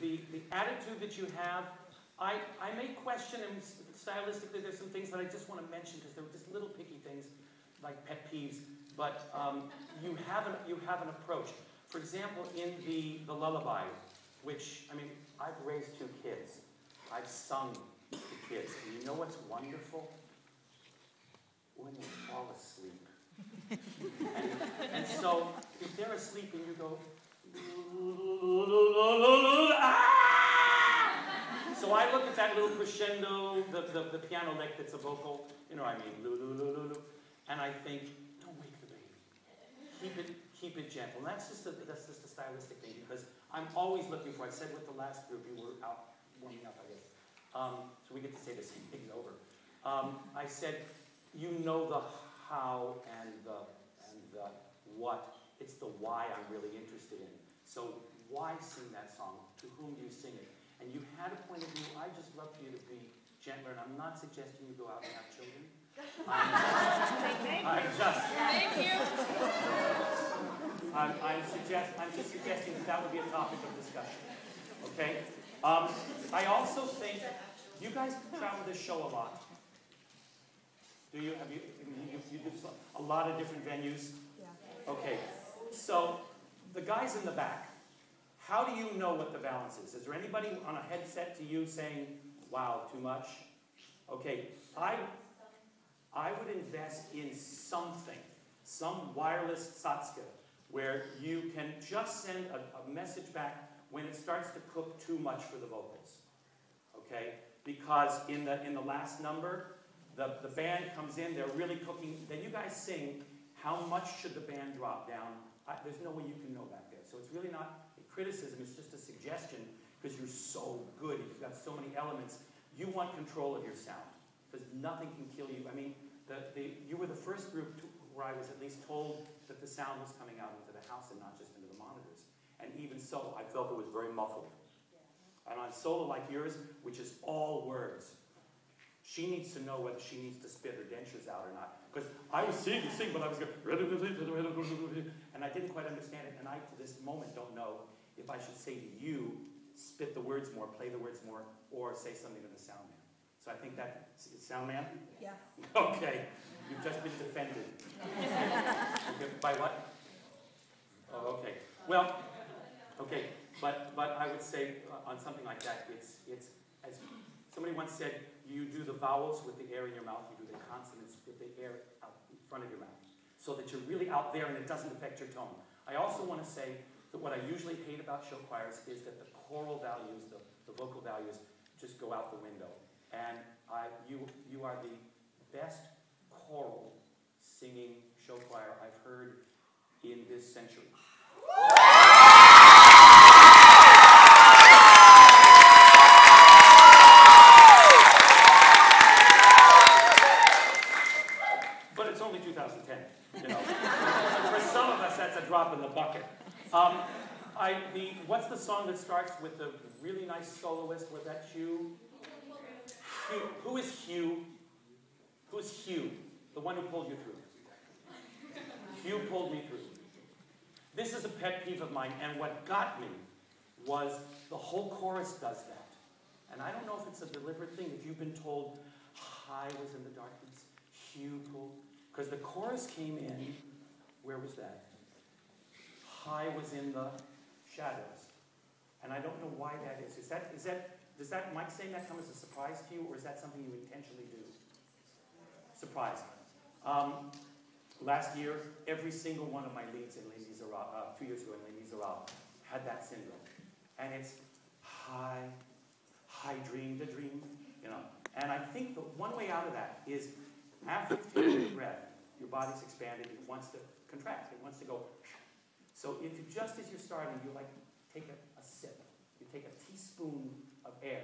the attitude that you have, I may question, and stylistically there's some things that I just want to mention because they're just little picky things like pet peeves, but you have an approach. For example, in the lullaby, which, I mean, I've raised 2 kids. I've sung to kids. And you know what's wonderful? When they fall asleep. and so, if they're asleep and you go, ah! So I look at that little crescendo, the piano lick that's a vocal, you know what I mean, and I think, don't wake the baby. Keep it gentle. And that's just a stylistic thing, because I'm always looking for, I said with the last group, you were out warming up, I guess. So we get to say the same things over. I said, you know the how and the what. It's the why I'm really interested in. So why sing that song? To whom do you sing it? And you had a point of view. I just love for you to be gentler, and I'm not suggesting you go out and have children. Thank you. I'm just suggesting that would be a topic of discussion. Okay? I also think you guys travel this show a lot. Do you? Have you do a lot of different venues? Yeah. Okay. So the guys in the back, how do you know what the balance is? Is there anybody on a headset to you saying, "Wow, too much"? Okay. I would invest in something, some wireless satska, where you can just send a message back when it starts to cook too much for the vocals. Okay? Because in the last number, the band comes in, they're really cooking. Then you guys sing, how much should the band drop down? There's no way you can know back there. So it's really not a criticism, it's just a suggestion, because you're so good, you've got so many elements. You want control of your sound, because nothing can kill you. I mean, you were the first group where I was at least told that the sound was coming out into the house and not just into the monitors. And even so, I felt it was very muffled. And on solo like yours, which is all words, she needs to know whether she needs to spit her dentures out or not. Because I was seeing you sing, but I was going, and I didn't quite understand it. And I, to this moment, don't know if I should say to you, spit the words more, play the words more, or say something to the sound man. So I think that, sound man? Yeah. Okay. You've just been defended. Okay, by what? Oh, okay. Well, okay. But I would say on something like that, it's as somebody once said, you do the vowels with the air in your mouth, you do the consonants with the air out in front of your mouth, so that you're really out there and it doesn't affect your tone. I also want to say that what I usually hate about show choirs is that the choral values, the vocal values, just go out the window. And you are the best choral singing show choir I've heard in this century. But it's only 2010, you know. For some of us, that's a drop in the bucket. What's the song that starts with the really nice soloist? Was that Hugh? Hugh. Who is Hugh? Who's Hugh? The one who pulled you through. Hugh pulled me through. This is a pet peeve of mine, and what got me was the whole chorus does that. And I don't know if it's a deliberate thing. If you've been told, "High was in the darkness, Hugh pulled," because the chorus came in. Where was that? High was in the shadows, and I don't know why that is. Does that Mike saying that come as a surprise to you, or is that something you intentionally do? Surprise. Last year, every single one of my leads in Les Miserables, 2 years ago in Les Miserables, had that syndrome. And it's high dream to dream, you know. And I think the one way out of that is after you've taken a breath, your body's expanded, it wants to contract, it wants to go. So if you, just as you're starting, you like take a sip. You take a teaspoon of air.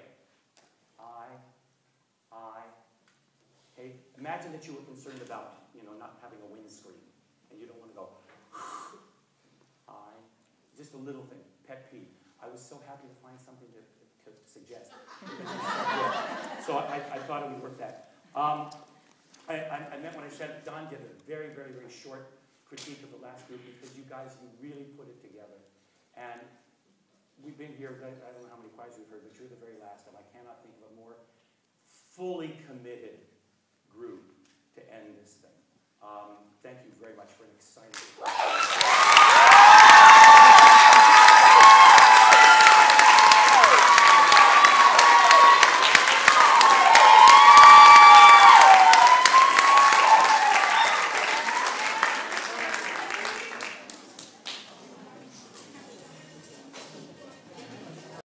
Okay? Imagine that you were concerned about, you know, not having a windscreen, and you don't want to go, just a little thing, pet peeve. I was so happy to find something to suggest. So I thought it would work that. I meant when I said Don did a very, very, very short critique of the last group, because you guys, you really put it together. And we've been here, I don't know how many choirs we've heard, but you're the very last, and I cannot think of a more fully committed group to end this thing. Thank you very much for an exciting